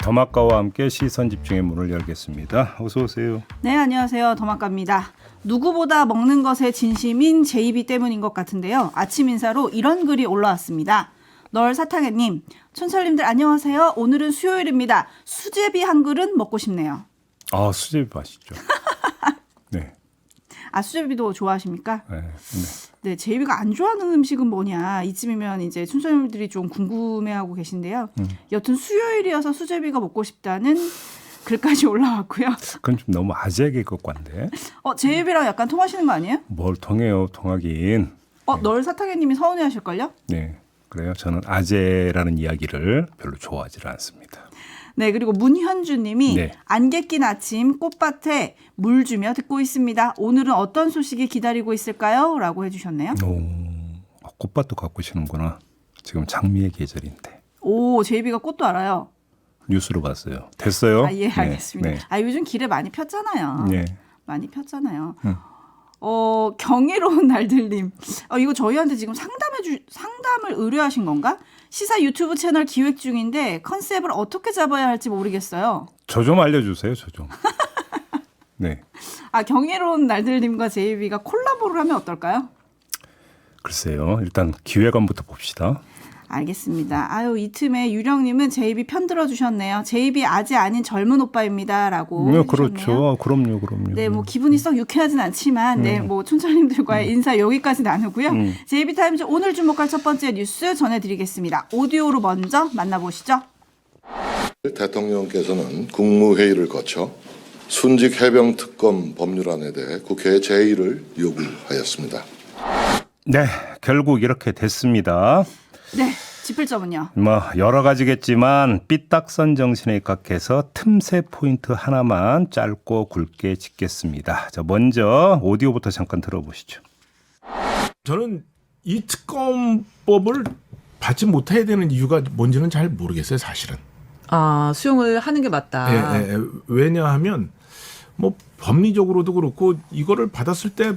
더마카와 함께 시선 집중의 문을 열겠습니다. 어서 오세요. 네, 안녕하세요. 더마카입니다. 누구보다 먹는 것에 진심인 제이비 때문인 것 같은데요. 아침 인사로 이런 글이 올라왔습니다. 널 사탕해님, 촌철님들 안녕하세요. 오늘은 수요일입니다. 수제비 한 그릇 먹고 싶네요. 아, 수제비 맛있죠. 네. 아, 수제비도 좋아하십니까? 네. 네, 제이비가 안 좋아하는 음식은 뭐냐 이쯤이면 이제 촌철님들이 좀 궁금해하고 계신데요. 여튼 수요일이어서 수제비가 먹고 싶다는 글까지 올라왔고요. 그건 좀 너무 아재 개그관데. 제이비랑 약간 통하시는 거 아니에요? 뭘 통해요, 통하긴. 널 사탕해님이 서운해하실걸요? 네, 그래요. 저는 아재라는 이야기를 별로 좋아하지 않습니다. 네, 그리고 문현주님이 네. 안개 낀 아침 꽃밭에 물 주며 듣고 있습니다. 오늘은 어떤 소식이 기다리고 있을까요? 라고 해주셨네요. 꽃밭도 가꾸시는구나. 지금 장미의 계절인데. 오, 제이비가 꽃도 알아요. 뉴스로 봤어요. 됐어요? 아, 예, 알겠습니다. 네. 요즘 길에 많이 폈잖아요. 네. 많이 폈잖아요. 경이로운 날들님. 이거 저희한테 지금 상담을 의뢰하신 건가? 시사 유튜브 채널 기획 중인데 컨셉을 어떻게 잡아야 할지 모르겠어요. 저 좀 알려주세요. 저 좀. 네. 경이로운 날들님과 제이비가 콜라보를 하면 어떨까요? 글쎄요. 일단 기획안부터 봅시다. 알겠습니다. 이 틈에 유령님은 제이비 편 들어주셨네요. 제이비 아재 아닌 젊은 오빠입니다라고 해주셨네요. 그렇죠. 그럼요. 네, 뭐 기분이 썩 유쾌하진 않지만, 네, 뭐 촌철님들과의 인사 여기까지 나누고요. 제이비 타임즈 오늘 주목할 첫 번째 뉴스 전해드리겠습니다. 오디오로 먼저 만나보시죠. 대통령께서는 국무회의를 거쳐 순직 해병 특검 법률안에 대해 국회에 제의를 요구하였습니다. 네, 결국 이렇게 됐습니다. 네, 짚을 점은요. 여러 가지겠지만 삐딱선 정신에 입각해서 틈새 포인트 하나만 짧고 굵게 짚겠습니다. 자, 먼저 오디오부터 잠깐 들어보시죠. 저는 이 특검법을 받지 못해야 되는 이유가 뭔지는 잘 모르겠어요, 사실은. 수용을 하는 게 맞다. 예. 왜냐하면 뭐 법리적으로도 그렇고 이거를 받았을 때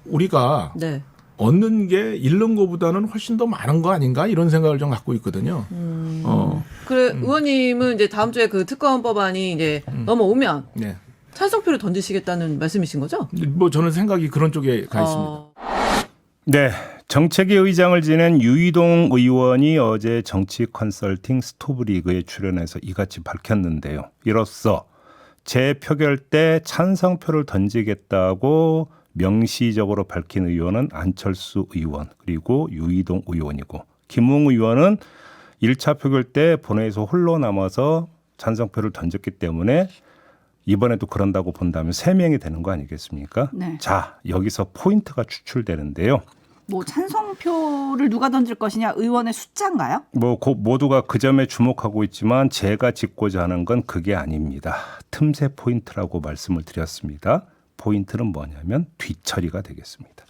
우리가 네. 얻는 게 잃는 것보다는 훨씬 더 많은 거 아닌가 이런 생각을 좀 갖고 있거든요. 의원님은 이제 다음 주에 그 특검법안이 이제 넘어오면 네. 찬성표를 던지시겠다는 말씀이신 거죠? 뭐 저는 생각이 그런 쪽에 가 있습니다. 네, 정책위 의장을 지낸 유이동 의원이 어제 정치 컨설팅 스토브리그에 출연해서 이같이 밝혔는데요. 이로써 재표결 때 찬성표를 던지겠다고 명시적으로 밝힌 의원은 안철수 의원 그리고 유이동 의원이고 김웅 의원은 1차 표결 때 본회의에서 홀로 남아서 찬성표를 던졌기 때문에 이번에도 그런다고 본다면 3명이 되는 거 아니겠습니까? 네. 자, 여기서 포인트가 추출되는데요. 뭐 찬성표를 누가 던질 것이냐 의원의 숫자인가요? 모두가 그 점에 주목하고 있지만 제가 짚고자 하는 건 그게 아닙니다. 틈새 포인트라고 말씀을 드렸습니다. 포인트는 뭐냐면 뒤처리가 되겠습니다.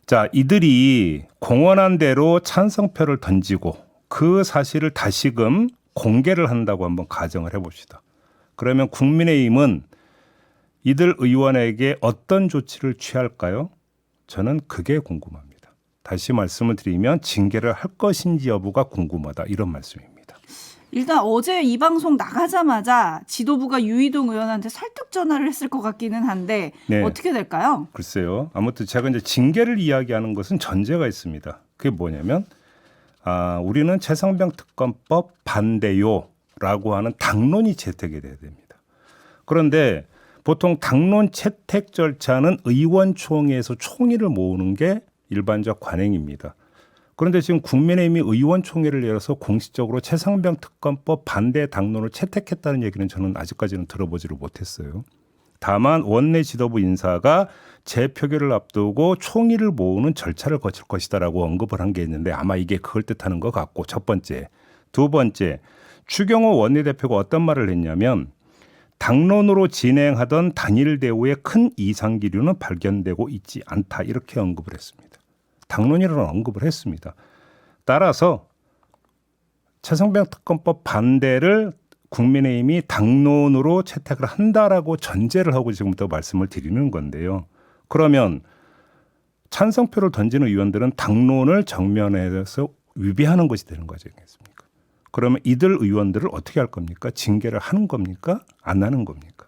자, 이들이 공언한 대로 찬성표를 던지고 그 사실을 다시금 공개를 한다고 한번 가정을 해봅시다. 그러면 국민의힘은 이들 의원에게 어떤 조치를 취할까요? 저는 그게 궁금합니다. 다시 말씀을 드리면 징계를 할 것인지 여부가 궁금하다 이런 말씀입니다. 일단 어제 이 방송 나가자마자 지도부가 유이동 의원한테 설득 전화를 했을 것 같기는 한데 네. 어떻게 될까요? 글쎄요. 아무튼 제가 이제 징계를 이야기하는 것은 전제가 있습니다. 그게 뭐냐면 우리는 최상병 특검법 반대요라고 하는 당론이 채택이 돼야 됩니다. 그런데 보통 당론 채택 절차는 의원총회에서 총의를 모으는 게 일반적 관행입니다. 그런데 지금 국민의힘이 의원총회를 열어서 공식적으로 최상병 특검법 반대 당론을 채택했다는 얘기는 저는 아직까지는 들어보지를 못했어요. 다만 원내 지도부 인사가 재표결을 앞두고 총의를 모으는 절차를 거칠 것이다라고 언급을 한 게 있는데 아마 이게 그걸 뜻하는 것 같고 첫 번째. 두 번째, 추경호 원내대표가 어떤 말을 했냐면 당론으로 진행하던 단일 대우의 큰 이상 기류는 발견되고 있지 않다 이렇게 언급을 했습니다. 당론이라는 언급을 했습니다. 따라서 최상병 특검법 반대를 국민의힘이 당론으로 채택을 한다라고 전제를 하고 지금부터 말씀을 드리는 건데요. 그러면 찬성표를 던지는 의원들은 당론을 정면에서 위배하는 것이 되는 거지 않겠습니까? 그러면 이들 의원들을 어떻게 할 겁니까? 징계를 하는 겁니까? 안 하는 겁니까?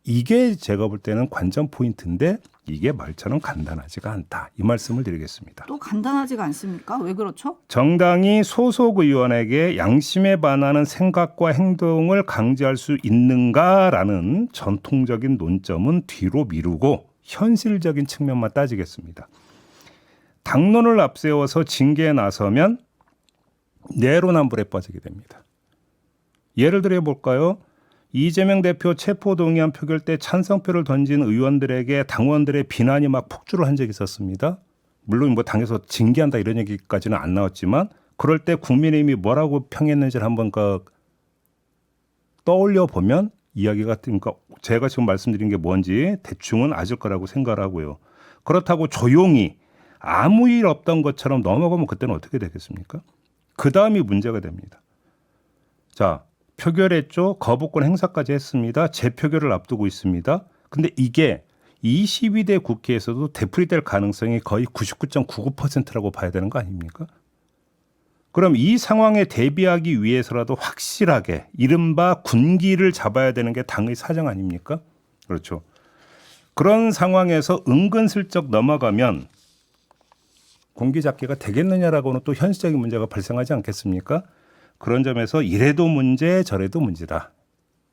이게 제가 볼 때는 관전 포인트인데 이게 말처럼 간단하지가 않다. 이 말씀을 드리겠습니다. 또 간단하지가 않습니까? 왜 그렇죠? 정당이 소속 의원에게 양심에 반하는 생각과 행동을 강제할 수 있는가라는 전통적인 논점은 뒤로 미루고 현실적인 측면만 따지겠습니다. 당론을 앞세워서 징계에 나서면 내로남불에 빠지게 됩니다. 예를 들어 볼까요? 이재명 대표 체포동의안 표결 때 찬성표를 던진 의원들에게 당원들의 비난이 막 폭주를 한 적이 있었습니다. 물론 뭐 당에서 징계한다 이런 얘기까지는 안 나왔지만 그럴 때 국민의힘이 뭐라고 평했는지를 한번 떠올려 보면 이야기가 그러니까 제가 지금 말씀드린 게 뭔지 대충은 아실 거라고 생각을 하고요. 그렇다고 조용히 아무 일 없던 것처럼 넘어가면 그때는 어떻게 되겠습니까? 그 다음이 문제가 됩니다. 자, 표결했죠. 거부권 행사까지 했습니다. 재표결을 앞두고 있습니다. 근데 이게 22대 국회에서도 되풀이될 가능성이 거의 99.99%라고 봐야 되는 거 아닙니까? 그럼 이 상황에 대비하기 위해서라도 확실하게 이른바 군기를 잡아야 되는 게 당의 사정 아닙니까? 그렇죠. 그런 상황에서 은근슬쩍 넘어가면 공기 잡기가 되겠느냐라고는 또 현실적인 문제가 발생하지 않겠습니까? 그런 점에서 이래도 문제 저래도 문제다.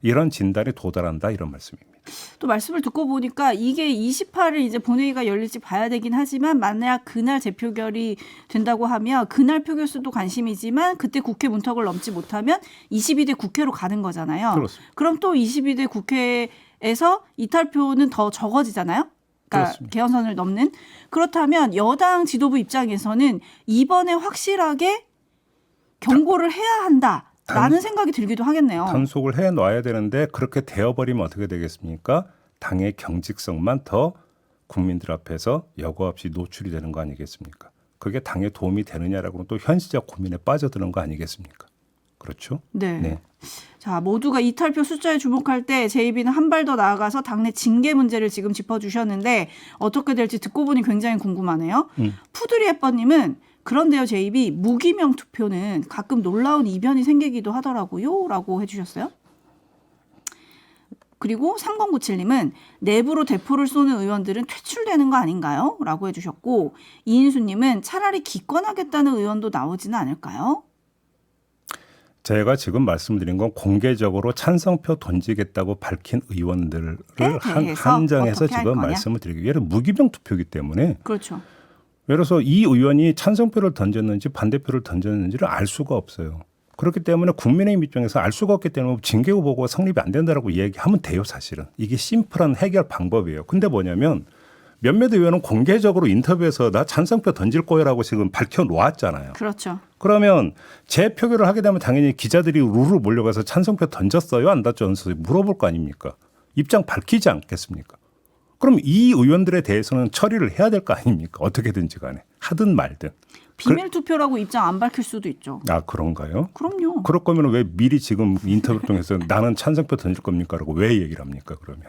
이런 진단에 도달한다 이런 말씀입니다. 또 말씀을 듣고 보니까 이게 28일 이제 본회의가 열릴지 봐야 되긴 하지만 만약 그날 재표결이 된다고 하면 그날 표결 수도 관심이지만 그때 국회 문턱을 넘지 못하면 22대 국회로 가는 거잖아요. 그렇습니다. 그럼 또 22대 국회에서 이탈표는 더 적어지잖아요. 그러니까 그렇습니다. 개헌선을 넘는. 그렇다면 여당 지도부 입장에서는 이번에 확실하게 경고를 해야 한다라는 생각이 들기도 하겠네요. 단속을 해놔야 되는데 그렇게 되어버리면 어떻게 되겠습니까? 당의 경직성만 더 국민들 앞에서 여과 없이 노출이 되는 거 아니겠습니까? 그게 당에 도움이 되느냐라고는 또 현실적 고민에 빠져드는 거 아니겠습니까? 그렇죠? 네. 자, 모두가 이탈표 숫자에 주목할 때 JB는 한 발 더 나아가서 당내 징계 문제를 지금 짚어주셨는데 어떻게 될지 듣고 보니 굉장히 궁금하네요. 푸드리 햇버님은 그런데요, JB 무기명 투표는 가끔 놀라운 이변이 생기기도 하더라고요. 라고 해주셨어요. 그리고 3097님은 내부로 대포를 쏘는 의원들은 퇴출되는 거 아닌가요? 라고 해주셨고 이인수님은 차라리 기권하겠다는 의원도 나오지는 않을까요? 제가 지금 말씀드린 건 공개적으로 찬성표 던지겠다고 밝힌 의원들을 한정해서 지금 말씀을 드리기 위해 무기명 투표이기 때문에 그렇죠. 예를 들어서 이 의원이 찬성표를 던졌는지 반대표를 던졌는지를 알 수가 없어요. 그렇기 때문에 국민의힘 입장에서 알 수가 없기 때문에 징계 후보가 성립이 안 된다라고 얘기하면 돼요, 사실은. 이게 심플한 해결 방법이에요. 근데 뭐냐면 몇몇 의원은 공개적으로 인터뷰에서 나 찬성표 던질 거라고 지금 밝혀놓았잖아요. 그렇죠. 그러면 재표결을 하게 되면 당연히 기자들이 우르르 몰려가서 찬성표 던졌어요? 안 던졌어요? 물어볼 거 아닙니까? 입장 밝히지 않겠습니까? 그럼 이 의원들에 대해서는 처리를 해야 될 거 아닙니까? 어떻게든지 간에. 하든 말든. 비밀 투표라고 입장 안 밝힐 수도 있죠. 아, 그런가요? 그럼요. 그럴 거면 왜 미리 지금 인터뷰를 통해서 나는 찬성표 던질 겁니까? 라고 왜 얘기를 합니까? 그러면.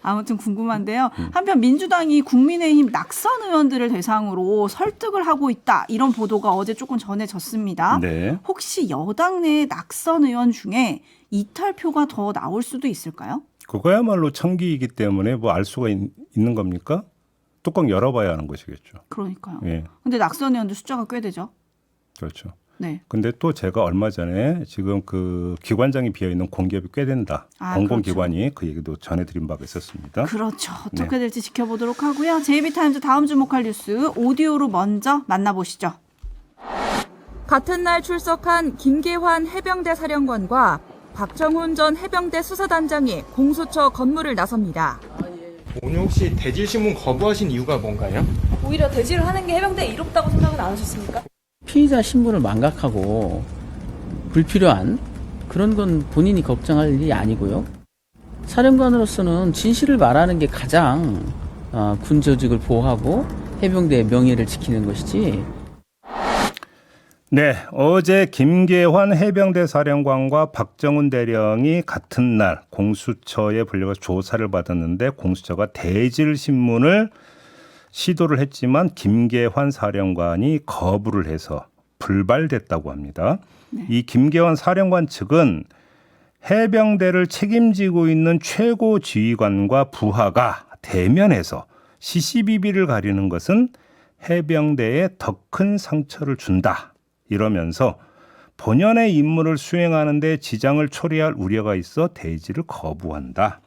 아무튼 궁금한데요. 한편 민주당이 국민의힘 낙선 의원들을 대상으로 설득을 하고 있다. 이런 보도가 어제 조금 전해졌습니다. 네. 혹시 여당 내 낙선 의원 중에 이탈표가 더 나올 수도 있을까요? 그거야말로 청기이기 때문에 뭐 알 수가 있는 겁니까? 뚜껑 열어봐야 하는 것이겠죠. 그러니까요. 예. 근데 낙선 의원들 숫자가 꽤 되죠. 그렇죠. 네. 근데 또 제가 얼마 전에 지금 그 기관장이 비어 있는 공기업이 꽤 된다. 공공기관이 그 얘기도 전해드린 바가 있었습니다. 그렇죠. 어떻게 될지 지켜보도록 하고요. JB타임즈 다음 주목할 뉴스 오디오로 먼저 만나보시죠. 같은 날 출석한 김계환 해병대 사령관과 박정훈 전 해병대 수사단장이 공수처 건물을 나섭니다. 오늘 혹시 대질신문 거부하신 이유가 뭔가요? 오히려 대지를 하는 게 해병대에 이롭다고 생각은 안 하셨습니까? 피의자 신분을 망각하고 불필요한 그런 건 본인이 걱정할 일이 아니고요. 사령관으로서는 진실을 말하는 게 가장 군 조직을 보호하고 해병대의 명예를 지키는 것이지. 네, 어제 김계환 해병대 사령관과 박정훈 대령이 같은 날 공수처에 불려서 조사를 받았는데 공수처가 대질 신문을 시도를 했지만 김계환 사령관이 거부를 해서 불발됐다고 합니다. 이 김계원 사령관 측은 해병대를 책임지고 있는 최고 지휘관과 부하가 대면해서 시시비비를 가리는 것은 해병대에 더 큰 상처를 준다. 이러면서 본연의 임무를 수행하는 데 지장을 초래할 우려가 있어 대지를 거부한다.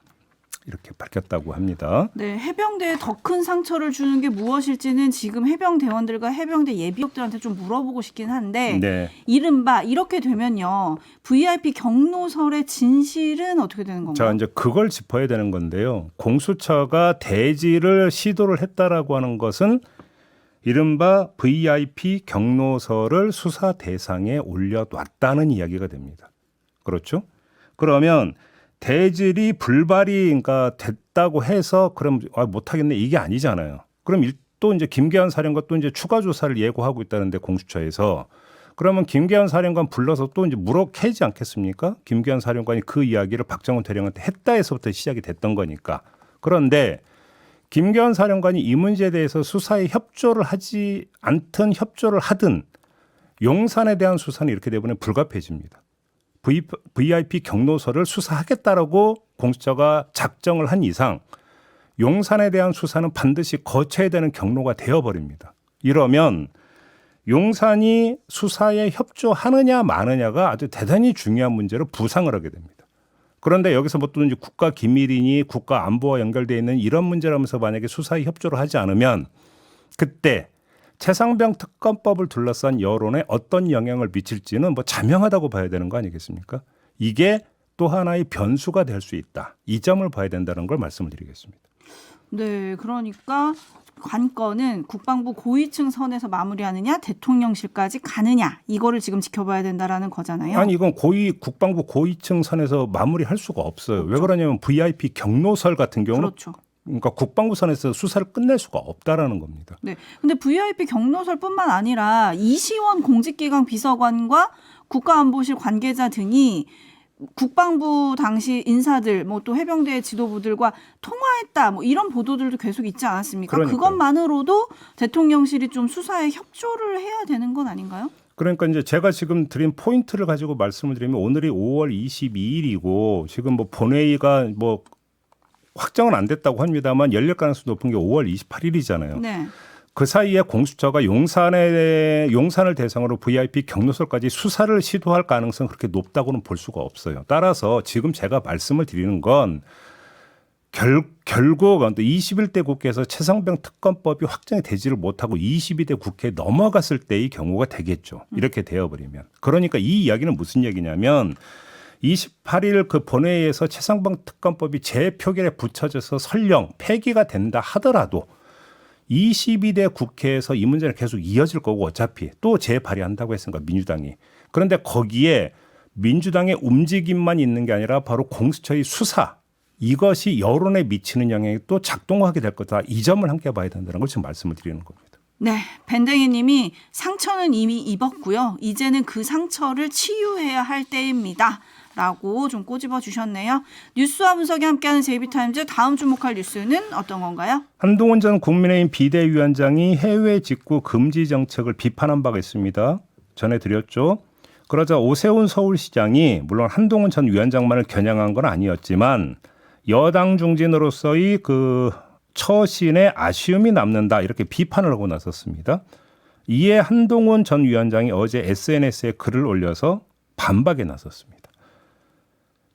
이렇게 밝혔다고 합니다. 네, 해병대에 더 큰 상처를 주는 게 무엇일지는 지금 해병대원들과 해병대 예비역들한테 좀 물어보고 싶긴 한데 네. 이른바 이렇게 되면요. VIP 경로설의 진실은 어떻게 되는 건가요? 자, 이제 그걸 짚어야 되는 건데요. 공수처가 대지를 시도를 했다라고 하는 것은 이른바 VIP 경로설을 수사 대상에 올려놨다는 이야기가 됩니다. 그렇죠? 그러면 대질이 불발이 그러니까 됐다고 해서 그럼 못하겠네 이게 아니잖아요. 그럼 또 이제 김계환 사령관 또 이제 추가 조사를 예고하고 있다는데 공수처에서 그러면 김계환 사령관 불러서 또 이제 물어캐지 않겠습니까? 김계환 사령관이 그 이야기를 박정훈 대령한테 했다 해서부터 시작이 됐던 거니까. 그런데 김계환 사령관이 이 문제에 대해서 수사에 협조를 하지 않든 협조를 하든 용산에 대한 수사는 이렇게 되면 불가피해집니다. VIP 경로설을 수사하겠다라고 공수처가 작정을 한 이상 용산에 대한 수사는 반드시 거쳐야 되는 경로가 되어버립니다. 이러면 용산이 수사에 협조하느냐 마느냐가 아주 대단히 중요한 문제로 부상을 하게 됩니다. 그런데 여기서 뭐 또 이제 국가 기밀이니 국가 안보와 연결되어 있는 이런 문제라면서 만약에 수사에 협조를 하지 않으면 그때 최상병 특검법을 둘러싼 여론에 어떤 영향을 미칠지는 뭐 자명하다고 봐야 되는 거 아니겠습니까? 이게 또 하나의 변수가 될 수 있다. 이 점을 봐야 된다는 걸 말씀을 드리겠습니다. 네, 그러니까 관건은 국방부 고위층 선에서 마무리하느냐 대통령실까지 가느냐 이거를 지금 지켜봐야 된다라는 거잖아요. 아니 이건 국방부 고위층 선에서 마무리할 수가 없어요. 그렇죠. 왜 그러냐면 VIP 경로설 같은 경우는 그렇죠. 그러니까 국방부 선에서 수사를 끝낼 수가 없다라는 겁니다. 네. 근데 VIP 경로설뿐만 아니라 이시원 공직기강 비서관과 국가안보실 관계자 등이 국방부 당시 인사들 뭐 또 해병대 지도부들과 통화했다 뭐 이런 보도들도 계속 있지 않았습니까? 그러니까요. 그것만으로도 대통령실이 좀 수사에 협조를 해야 되는 건 아닌가요? 그러니까 이제 제가 지금 드린 포인트를 가지고 말씀을 드리면 오늘이 5월 22일이고 지금 뭐 본회의가 뭐 확정은 안 됐다고 합니다만 열릴 가능성이 높은 게 5월 28일이잖아요. 네. 그 사이에 공수처가 용산을 대상으로 VIP 경로설까지 수사를 시도할 가능성은 그렇게 높다고는 볼 수가 없어요. 따라서 지금 제가 말씀을 드리는 건 결국 21대 국회에서 최상병 특검법이 확정이 되지를 못하고 22대 국회에 넘어갔을 때의 경우가 되겠죠. 이렇게 되어버리면. 그러니까 이 이야기는 무슨 얘기냐면 28일 그 본회의에서 최상병 특검법이 재표결에 붙여져서 설령 폐기가 된다 하더라도 22대 국회에서 이 문제는 계속 이어질 거고 어차피 또 재발의한다고 했으니까 민주당이. 그런데 거기에 민주당의 움직임만 있는 게 아니라 바로 공수처의 수사 이것이 여론에 미치는 영향이 또 작동하게 될 거다. 이 점을 함께 봐야 된다는 걸 지금 말씀을 드리는 겁니다. 네, 밴댕이 님이 상처는 이미 입었고요. 이제는 그 상처를 치유해야 할 때입니다. 라고 좀 꼬집어 주셨네요. 뉴스와 분석이 함께하는 JB타임즈 다음 주목할 뉴스는 어떤 건가요? 한동훈 전 국민의힘 비대위원장이 해외 직구 금지 정책을 비판한 바가 있습니다. 전해드렸죠. 그러자 오세훈 서울시장이 물론 한동훈 전 위원장만을 겨냥한 건 아니었지만 여당 중진으로서의 그 처신에 아쉬움이 남는다 이렇게 비판을 하고 나섰습니다. 이에 한동훈 전 위원장이 어제 SNS에 글을 올려서 반박에 나섰습니다.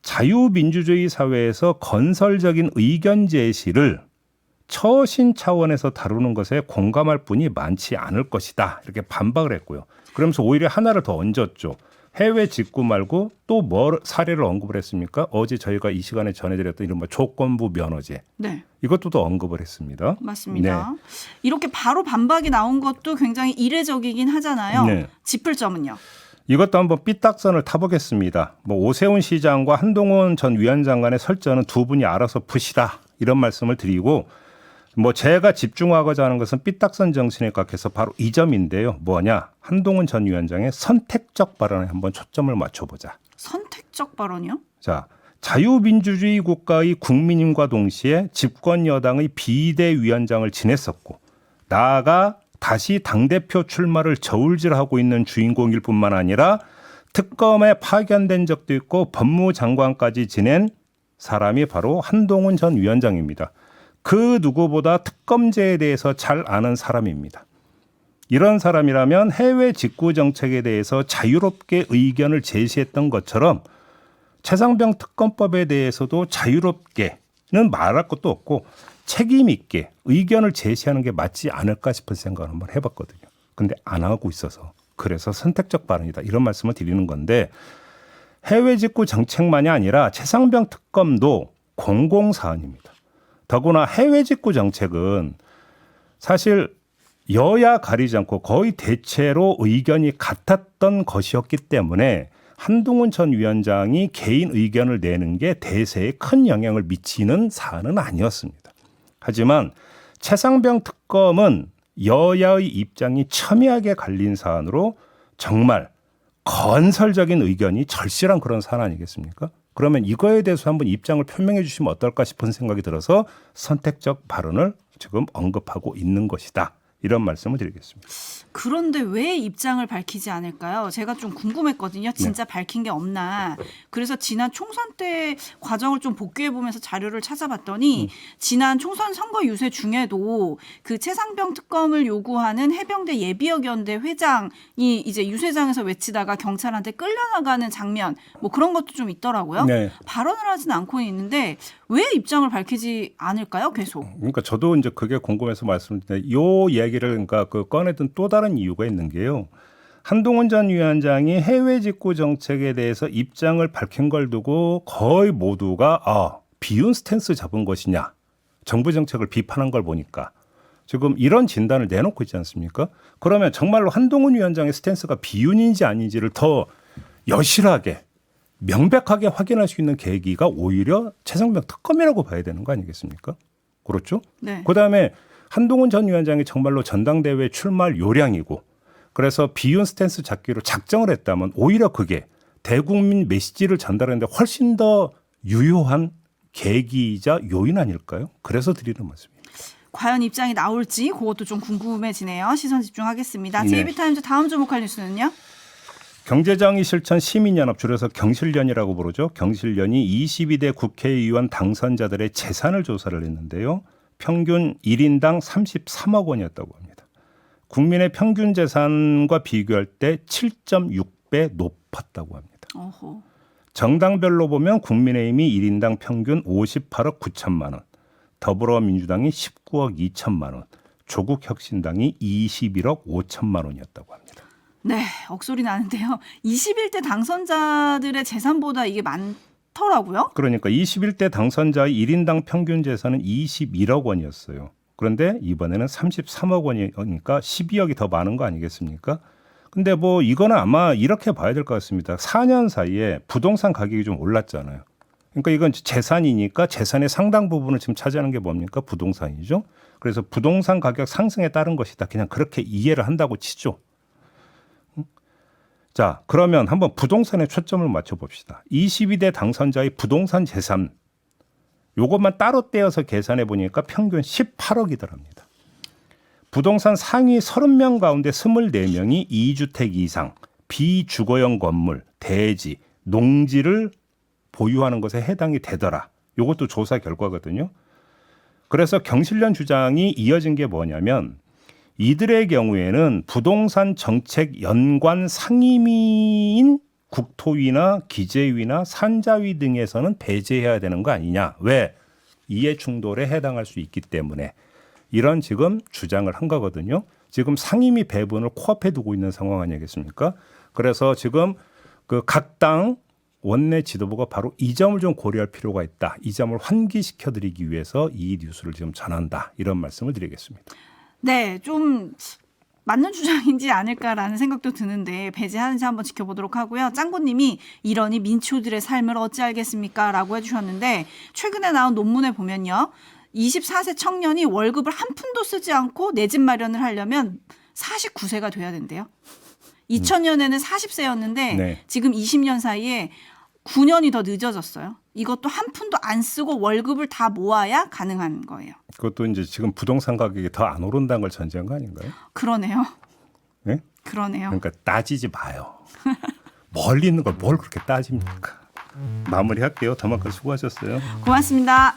자유민주주의 사회에서 건설적인 의견 제시를 처신 차원에서 다루는 것에 공감할 분이 많지 않을 것이다. 이렇게 반박을 했고요. 그러면서 오히려 하나를 더 얹었죠. 해외 직구 말고 또 뭐 사례를 언급을 했습니까? 어제 저희가 이 시간에 전해드렸던 이른바 조건부 면허제. 네. 이것도 더 언급을 했습니다. 맞습니다. 네. 이렇게 바로 반박이 나온 것도 굉장히 이례적이긴 하잖아요. 네. 짚을 점은요? 이것도 한번 삐딱선을 타보겠습니다. 뭐 오세훈 시장과 한동훈 전 위원장 간의 설전은 두 분이 알아서 푸시라 이런 말씀을 드리고 뭐 제가 집중하고자 하는 것은 삐딱선 정신에 각해서 바로 이 점인데요. 뭐냐? 한동훈 전 위원장의 선택적 발언에 한번 초점을 맞춰보자. 선택적 발언이요? 자, 자유민주주의 국가의 국민임과 동시에 집권 여당의 비대위원장을 지냈었고 나아가 다시 당대표 출마를 저울질하고 있는 주인공일 뿐만 아니라 특검에 파견된 적도 있고 법무장관까지 지낸 사람이 바로 한동훈 전 위원장입니다. 그 누구보다 특검제에 대해서 잘 아는 사람입니다. 이런 사람이라면 해외 직구 정책에 대해서 자유롭게 의견을 제시했던 것처럼 최상병 특검법에 대해서도 자유롭게는 말할 것도 없고 책임 있게 의견을 제시하는 게 맞지 않을까 싶은 생각을 한번 해봤거든요. 근데 안 하고 있어서 그래서 선택적 발언이다 이런 말씀을 드리는 건데 해외 직구 정책만이 아니라 최상병 특검도 공공사안입니다. 더구나 해외 직구 정책은 사실 여야 가리지 않고 거의 대체로 의견이 같았던 것이었기 때문에 한동훈 전 위원장이 개인 의견을 내는 게 대세에 큰 영향을 미치는 사안은 아니었습니다. 하지만 최상병 특검은 여야의 입장이 첨예하게 갈린 사안으로 정말 건설적인 의견이 절실한 그런 사안 아니겠습니까? 그러면 이거에 대해서 한번 입장을 표명해 주시면 어떨까 싶은 생각이 들어서 선택적 발언을 지금 언급하고 있는 것이다. 이런 말씀을 드리겠습니다. 그런데 왜 입장을 밝히지 않을까요? 제가 좀 궁금했거든요. 진짜 밝힌 게 없나. 그래서 지난 총선 때 과정을 좀 복귀해 보면서 자료를 찾아봤더니 지난 총선 선거 유세 중에도 그 최상병 특검을 요구하는 해병대 예비역연대 회장이 이제 유세장에서 외치다가 경찰한테 끌려나가는 장면 뭐 그런 것도 좀 있더라고요. 네. 발언을 하진 않고는 있는데 왜 입장을 밝히지 않을까요? 계속. 그러니까 저도 이제 그게 궁금해서 말씀드리는데 요 얘기를 그러니까 꺼내든 또 다른 이유가 있는 게요. 한동훈 전 위원장이 해외 직구 정책에 대해서 입장을 밝힌 걸 두고 거의 모두가 비윤 스탠스 잡은 것이냐. 정부 정책을 비판한 걸 보니까 지금 이런 진단을 내놓고 있지 않습니까? 그러면 정말로 한동훈 위원장의 스탠스가 비윤인지 아닌지를 더 여실하게 명백하게 확인할 수 있는 계기가 오히려 최상병 특검이라고 봐야 되는 거 아니겠습니까? 그렇죠? 네. 그다음에 한동훈 전 위원장이 정말로 전당대회 출마할 요량이고 그래서 비윤 스탠스 잡기로 작정을 했다면 오히려 그게 대국민 메시지를 전달하는데 훨씬 더 유효한 계기이자 요인 아닐까요? 그래서 드리는 말씀입니다. 과연 입장이 나올지 그것도 좀 궁금해지네요. 시선 집중하겠습니다. 네. JB타임즈 다음 주목할 뉴스는요? 경제정의 실천 시민연합 줄여서 경실련이라고 부르죠. 경실련이 22대 국회의원 당선자들의 재산을 조사를 했는데요. 평균 1인당 33억 원이었다고 합니다. 국민의 평균 재산과 비교할 때 7.6배 높았다고 합니다. 어허. 정당별로 보면 국민의힘이 1인당 평균 58억 9천만 원, 더불어민주당이 19억 2천만 원, 조국혁신당이 21억 5천만 원이었다고 합니다. 네, 억소리 나는데요. 21대 당선자들의 재산보다 이게 많더라고요. 그러니까 21대 당선자의 1인당 평균 재산은 21억 원이었어요. 그런데 이번에는 33억 원이니까 12억이 더 많은 거 아니겠습니까? 근데 뭐 이거는 아마 이렇게 봐야 될 것 같습니다. 4년 사이에 부동산 가격이 좀 올랐잖아요. 그러니까 이건 재산이니까 재산의 상당 부분을 지금 차지하는 게 뭡니까? 부동산이죠. 그래서 부동산 가격 상승에 따른 것이다. 그냥 그렇게 이해를 한다고 치죠. 자, 그러면 한번 부동산에 초점을 맞춰봅시다. 22대 당선자의 부동산 재산 요것만 따로 떼어서 계산해 보니까 평균 18억이더랍니다. 부동산 상위 30명 가운데 24명이 2주택 이상, 비주거용 건물, 대지, 농지를 보유하는 것에 해당이 되더라. 요것도 조사 결과거든요. 그래서 경실련 주장이 이어진 게 뭐냐면 이들의 경우에는 부동산 정책 연관 상임위인 국토위나 기재위나 산자위 등에서는 배제해야 되는 거 아니냐. 왜? 이해 충돌에 해당할 수 있기 때문에 이런 지금 주장을 한 거거든요. 지금 상임위 배분을 코앞에 두고 있는 상황 아니겠습니까? 그래서 지금 그 각 당 원내 지도부가 바로 이 점을 좀 고려할 필요가 있다. 이 점을 환기시켜드리기 위해서 이 뉴스를 지금 전한다. 이런 말씀을 드리겠습니다. 네, 좀 맞는 주장인지 않을까라는 생각도 드는데 배제하는지 한번 지켜보도록 하고요. 짱구님이 이러니 민초들의 삶을 어찌 알겠습니까? 라고 해주셨는데 최근에 나온 논문에 보면요. 24세 청년이 월급을 한 푼도 쓰지 않고 내 집 마련을 하려면 49세가 돼야 된대요. 2000년에는 40세였는데 네. 지금 20년 사이에 9년이 더 늦어졌어요. 이것도 한 푼도 안 쓰고 월급을 다 모아야 가능한 거예요. 그것도 이제 지금 부동산 가격이 더 안 오른다는 걸 전제한 거 아닌가요? 그러네요. 네? 그러네요. 그러니까 따지지 마요. 멀리 있는 걸 뭘 그렇게 따집니까? 마무리할게요. 더마카 수고하셨어요. 고맙습니다.